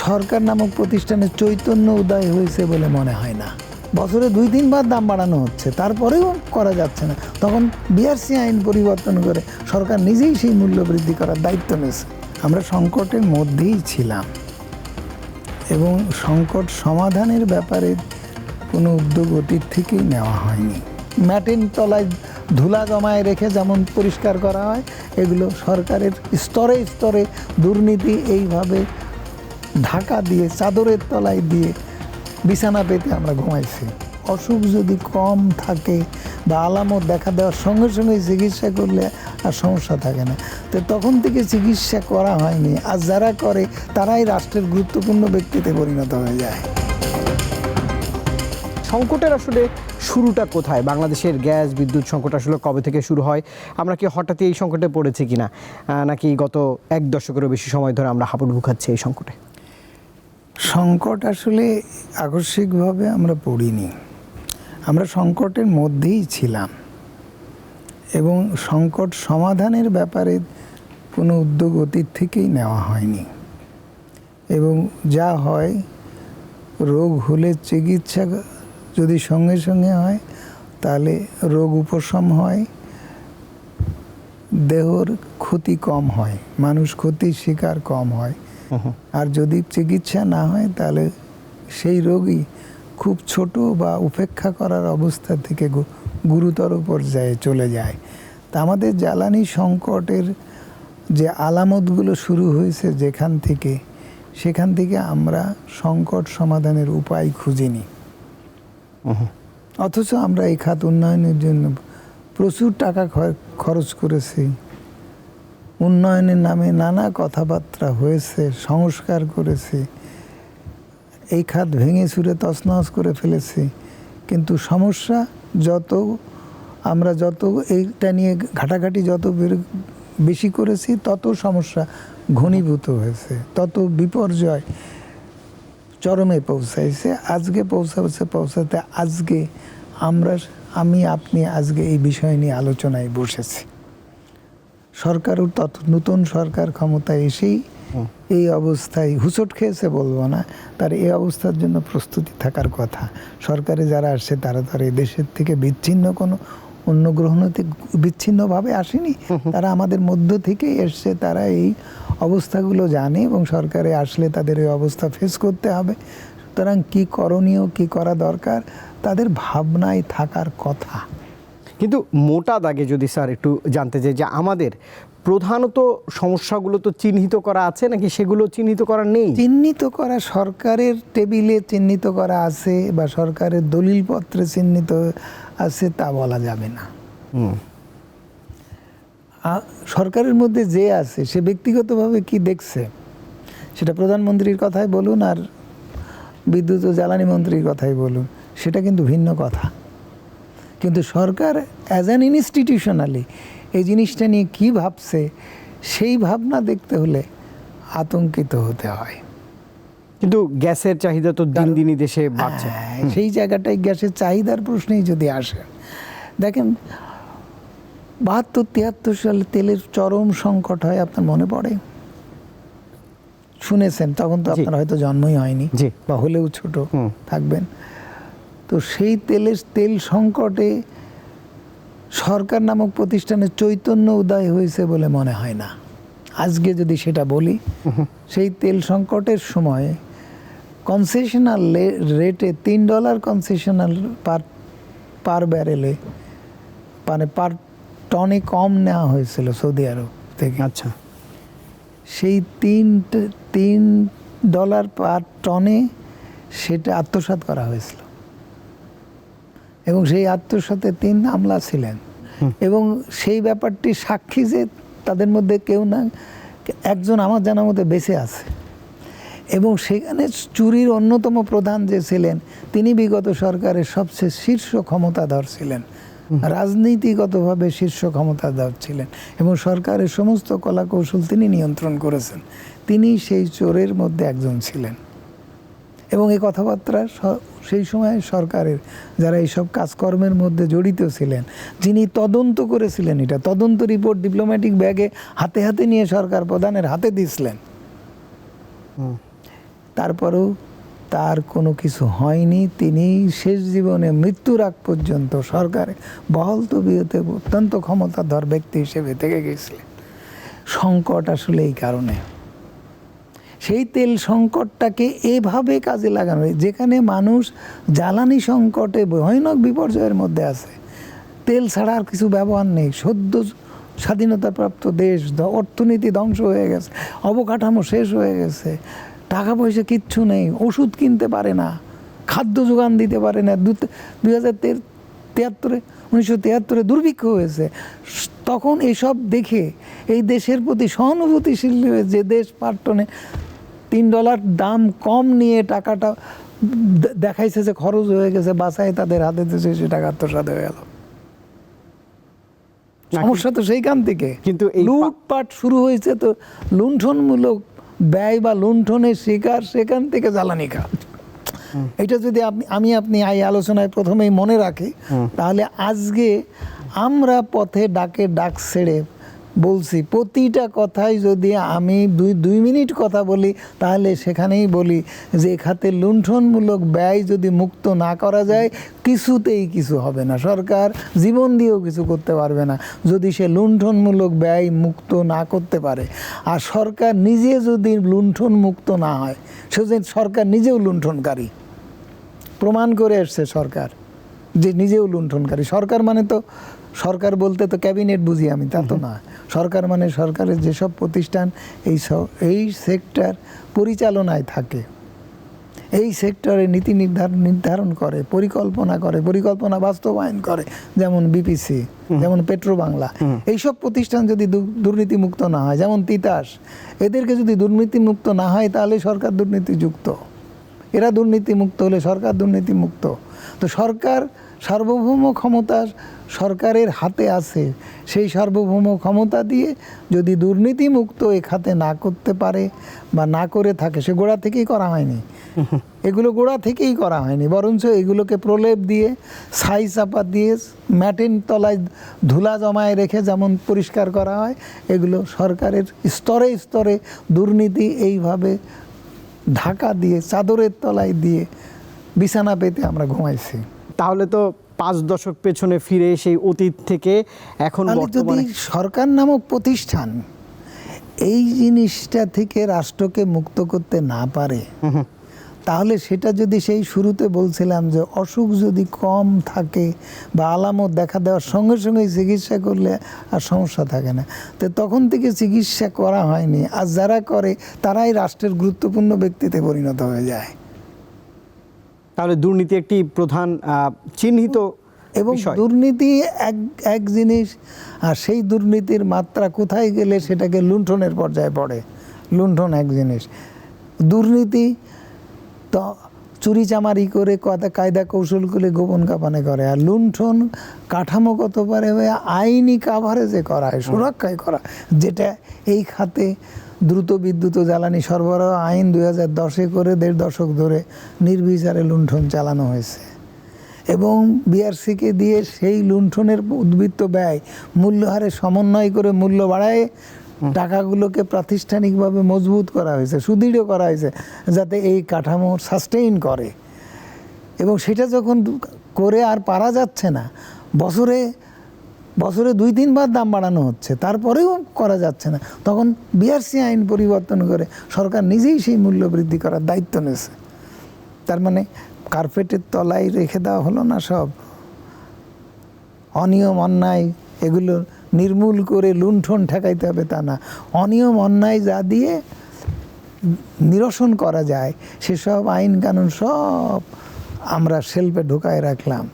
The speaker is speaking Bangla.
সরকার নামক প্রতিষ্ঠানে চৈতন্য উদয় হয়েছে বলে মনে হয় না। বছরে 2-3 বার দাম বাড়ানো হচ্ছে, তারপরেও করা যাচ্ছে না। তখন বিআরসি আইন পরিবর্তন করে সরকার নিজেই সেই মূল্য বৃদ্ধি করার দায়িত্ব নিয়েছে। আমরা সংকটের মধ্যেই ছিলাম এবং সংকট সমাধানের ব্যাপারে কোনো উদ্যোগ অতীত থেকেই নেওয়া হয়নি। ম্যাটিন তলায় ধুলা জমায় রেখে যেমন পরিষ্কার করা হয়, এগুলো সরকারের স্তরে স্তরে দুর্নীতি এইভাবে ঢাকা দিয়ে চাদরের তলায় দিয়ে বিছানা পেতে আমরা ঘুমাইছি। অসুখ যদি কম থাকে বা আলামত দেখা দেওয়ার সঙ্গে সঙ্গে চিকিৎসা করলে আর সমস্যা থাকে না, তো তখন থেকে চিকিৎসা করা হয়নি। আর যারা করে তারাই রাষ্ট্রের গুরুত্বপূর্ণ ব্যক্তিতে পরিণত হয়ে যায়। সংকটের আসলে শুরুটা কোথায়? বাংলাদেশের গ্যাস বিদ্যুৎ সংকট আসলে কবে থেকে শুরু হয়? আমরা কি হঠাৎই এই সংকটে পড়েছি কিনা, নাকি গত 1 দশকেরও বেশি সময় ধরে আমরা হাবুডুবু খাচ্ছি এই সংকটে? সংকট আসলে আকস্মিকভাবে আমরা পড়িনি, আমরা সংকটের মধ্যেই ছিলাম এবং সংকট সমাধানের ব্যাপারে কোনো উদ্যোগ অতীত থেকেই নেওয়া হয়নি। এবং যা হয়, রোগ হলে চিকিৎসা যদি সঙ্গে সঙ্গে হয় তাহলে রোগ উপশম হয়, দেহর ক্ষতি কম হয়, মানুষ ক্ষতির শিকার কম হয়। আর যদি চিকিৎসা না হয় তাহলে সেই রোগী খুব ছোট বা উপেক্ষা করার অবস্থা থেকে গুরুতর পর্যায়ে চলে যায়। তা আমাদের জ্বালানি সংকটের যে আলামতগুলো শুরু হয়েছে সেখান থেকে আমরা সংকট সমাধানের উপায় খুঁজিনি। অথচ আমরা এই খাত উন্নয়নের জন্য প্রচুর টাকা খরচ করেছি, উন্নয়নের নামে নানা কথাবার্তা হয়েছে, সংস্কার করেছি, এই খাত ভেঙে চুরে তছনছ করে ফেলেছি। কিন্তু সমস্যা আমরা যত এইটা নিয়ে ঘাটাঘাটি যত বেশি করেছি, তত সমস্যা ঘনীভূত হয়েছে, তত বিপর্যয় চরমে পৌঁছাইছে। আজকে পৌঁছাতে আজকে আপনি আজকে এই বিষয় নিয়ে আলোচনায় বসেছি। সরকারও নতুন সরকার ক্ষমতায় এসেই এই অবস্থায় হুঁচট খেয়েছে বলবো না, তার এই অবস্থার জন্য প্রস্তুতি থাকার কথা। সরকারে যারা আসছে তারা এই দেশের থেকে অন্য গ্রহণতে বিচ্ছিন্নভাবে আসেনি, তারা আমাদের মধ্য থেকেই এসছে, তারা এই অবস্থাগুলো জানে এবং সরকারে আসলে তাদের এই অবস্থা ফেস করতে হবে। সুতরাং কী করণীয়, কী করা দরকার, তাদের ভাবনায় থাকার কথা। কিন্তু মোটা দাগে যদি স্যার একটু জানতে চাই যে আমাদের প্রধানত সমস্যাগুলো তো চিহ্নিত করা আছে, নাকি সেগুলো চিহ্নিত করা নেই? চিহ্নিত করা সরকারের টেবিলে চিহ্নিত করা আছে বা সরকারের দলিলপত্রে চিহ্নিত আছে তা বলা যাবে না। সরকারের মধ্যে যে আছে সে ব্যক্তিগতভাবে কি দেখছে, সেটা প্রধানমন্ত্রীর কথাই বলুন আর বিদ্যুৎ ও জ্বালানি মন্ত্রীর কথাই বলুন, সেটা কিন্তু ভিন্ন কথা। কিন্তু সরকার অ্যাজ অ্যান ইনস্টিটিউশনালি এই জিনিসটা নিয়ে কী ভাবছে, সেই ভাবনা দেখতে হলে আতঙ্কিত হতে হয়। কিন্তু গ্যাসের চাহিদা তো দিন দিনই দেশে বাড়ছে, সেই জায়গাটায় গ্যাসের চাহিদার প্রশ্নেই যদি আসে, দেখেন 72-73 সালে তেলের চরম সংকট হয়, আপনার মনে পড়ে? শুনেছেন, তখন তো আপনার হয়তো জন্মই হয়নি বা হলেও ছোট থাকবেন। তো সেই তেল সংকটে সরকার নামক প্রতিষ্ঠানে চৈতন্য উদয় হয়েছে বলে মনে হয় না। আজকে যদি সেটা বলি, সেই তেল সংকটের সময় কনসেশনাল রেটে $3 কনসেশনাল পার ব্যারেলে, মানে পার টনে কম নেওয়া হয়েছিল সৌদি আরব থেকে। আচ্ছা, সেই $3 পার টনে সেটা আত্মসাৎ করা হয়েছিল এবং সেই আত্মসাতে 3 আমলা ছিলেন এবং সেই ব্যাপারটি সাক্ষী যে তাদের মধ্যে কেউ না একজন আমার জানার মধ্যে বেঁচে আছে। এবং সেখানে চুরির অন্যতম প্রধান যে ছিলেন, তিনি বিগত সরকারের সবচেয়ে শীর্ষ ক্ষমতাধর ছিলেন, রাজনীতিগতভাবে শীর্ষ ক্ষমতাধর ছিলেন এবং সরকারের সমস্ত কলাকৌশল তিনি নিয়ন্ত্রণ করেছেন। তিনি সেই চোরের মধ্যে একজন ছিলেন এবং এই কথাবার্তা সেই সময় সরকারের যারা এইসব কাজকর্মের মধ্যে জড়িত ছিলেন, যিনি তদন্ত করেছিলেন, এটা তদন্ত রিপোর্ট ডিপ্লোম্যাটিক ব্যাগে হাতে হাতে নিয়ে সরকার প্রধানের হাতে দিয়েছিলেন। তারপরেও তার কোনো কিছু হয়নি। তিনি শেষ জীবনে মৃত্যুর আগ পর্যন্ত সরকারে বহাল তবিয়তে অত্যন্ত ক্ষমতাধর ব্যক্তি হিসেবে থেকে গেছিলেন। সংকট আসলে এই কারণে, সেই তেল সংকটটাকে এভাবে কাজে লাগানো, যেখানে মানুষ জ্বালানি সংকটে ভয়ানক বিপর্যয়ের মধ্যে আছে, তেল ছাড়া আর কিছু ব্যবহার নেই, সদ্য স্বাধীনতাপ্রাপ্ত দেশ, অর্থনীতি ধ্বংস হয়ে গেছে, অবকাঠামো শেষ হয়ে গেছে, টাকা পয়সা কিচ্ছু নেই, ওষুধ কিনতে পারে না, খাদ্য যোগান দিতে পারে না। 1973 দুর্ভিক্ষ হয়েছে। তখন এসব দেখে এই দেশের প্রতি সহানুভূতিশীল হয়ে যে দেশ পার্টনে $3 দাম কম নিয়ে টাকাটা দেখাইছে যে খরচ হয়ে গেছে, বাঁচায় তাদের হাতে দিয়েছে, সে টাকা আত্মসাৎ হয়ে গেল। সমস্যা তো সেইখান থেকে। কিন্তু এই লুটপাট শুরু হয়েছে তো লুণ্ঠনমূলক ব্যয় বা লুণ্ঠনের শিকার সেখান থেকে জ্বালানি খাত। এটা যদি আপনি এই আলোচনায় প্রথমেই মনে রাখি, তাহলে আজকে আমরা পথে ডাক ছেড়ে বলছি, প্রতিটা কথাই যদি আমি দুই মিনিট কথা বলি, তাহলে সেখানেই বলি যে খাতে লুণ্ঠনমূলক ব্যয় যদি মুক্ত না করা যায়, কিছুতেই কিছু হবে না। সরকার জীবন দিয়েও কিছু করতে পারবে না যদি সে লুণ্ঠনমূলক ব্যয় মুক্ত না করতে পারে। আর সরকার নিজে যদি লুণ্ঠন মুক্ত না হয়, সেজন্য সরকার নিজেও লুণ্ঠনকারী, প্রমাণ করে এসছে সরকার যে নিজেও লুণ্ঠনকারী। সরকার মানে তো, সরকার বলতে তো ক্যাবিনেট বুঝি আমি, তা তো না। সরকার মানে সরকারের যেসব প্রতিষ্ঠান এই সেক্টর পরিচালনায় থাকে, এই সেক্টরে নীতি নির্ধারণ করে, পরিকল্পনা বাস্তবায়ন করে, যেমন বিপিসি, যেমন পেট্রো বাংলা, এইসব প্রতিষ্ঠান যদি দুর্নীতিমুক্ত না হয়, যেমন তিতাস, এদেরকে যদি দুর্নীতিমুক্ত না হয়, তাহলে সরকার দুর্নীতিযুক্ত। এরা দুর্নীতিমুক্ত হলে সরকার দুর্নীতিমুক্ত। তো সরকার সার্বভৌম ক্ষমতা সরকারের হাতে আছে, সেই সার্বভৌম ক্ষমতা দিয়ে যদি দুর্নীতিমুক্ত এ খাতে না করতে পারে বা না করে থাকে, সে গোড়া থেকেই করা হয়নি, এগুলো গোড়া থেকেই করা হয়নি, বরঞ্চ এগুলোকে প্রলেপ দিয়ে, ছাই চাপা দিয়ে, ম্যাটের তলায় ধুলা জমায় রেখে যেমন পরিষ্কার করা হয়, এগুলো সরকারের স্তরে স্তরে দুর্নীতি এইভাবে ঢাকা দিয়ে, চাদরের তলায় দিয়ে বিছানা পেতে আমরা ঘুমাইছি। তাহলে তো 5 দশক পেছনে ফিরে সেই অতীত থেকে এখন যদি সরকার নামক প্রতিষ্ঠান এই জিনিসটা থেকে রাষ্ট্রকে মুক্ত করতে না পারে, তাহলে সেটা যদি সেই শুরুতে বলছিলাম যে অসুখ যদি কম থাকে বা আলামত দেখা দেওয়ার সঙ্গে সঙ্গেই চিকিৎসা করলে আর সমস্যা থাকে না, তো তখন থেকে চিকিৎসা করা হয়নি। আর যারা করে তারাই রাষ্ট্রের গুরুত্বপূর্ণ ব্যক্তিতে পরিণত হয়ে যায়। তাহলে দুর্নীতি একটি প্রধান চিহ্নিত এবং দুর্নীতি এক জিনিস, আর সেই দুর্নীতির মাত্রা কোথায় গেলে সেটাকে লুণ্ঠনের পর্যায়ে পড়ে। লুণ্ঠন এক জিনিস, দুর্নীতি তো চুরি চামারি করে, কায়দা কৌশল করে, গোপন কাপানে করে। আর লুণ্ঠন কাঠামোগত পারে আইনি কাভারেজে করা হয়, সুরক্ষায় করা, যেটা এই খাতে দ্রুত বিদ্যুৎ ও জ্বালানি সরবরাহ আইন 2010-এ করে 1.5 দশক ধরে নির্বিচারে লুণ্ঠন চালানো হয়েছে। এবং বিআরসিকে দিয়ে সেই লুণ্ঠনের উদ্বৃত্ত ব্যয় মূল্যহারে সমন্বয় করে মূল্য বাড়ায় টাকাগুলোকে প্রাতিষ্ঠানিকভাবে মজবুত করা হয়েছে, সুদৃঢ় করা হয়েছে, যাতে এই কাঠামো সাস্টেইন করে। এবং সেটা যখন করে আর পারা যাচ্ছে না, বছরে 2-3 বার দাম বাড়ানো হচ্ছে, তারপরেও করা যাচ্ছে না, তখন বিআরসি আইন পরিবর্তন করে সরকার নিজেই সেই মূল্য বৃদ্ধি করার দায়িত্ব নিয়েছে। তার মানে কার্পেটের তলায় রেখে দেওয়া হলো না সব অনিয়ম অন্যায়, এগুলো নির্মূল করে লুণ্ঠন ঠেকাইতে হবে তা না। অনিয়ম অন্যায় যা দিয়ে নিরসন করা যায় সেসব আইন কানুন সব আমরা শেলফে ঢুকায় রাখলাম।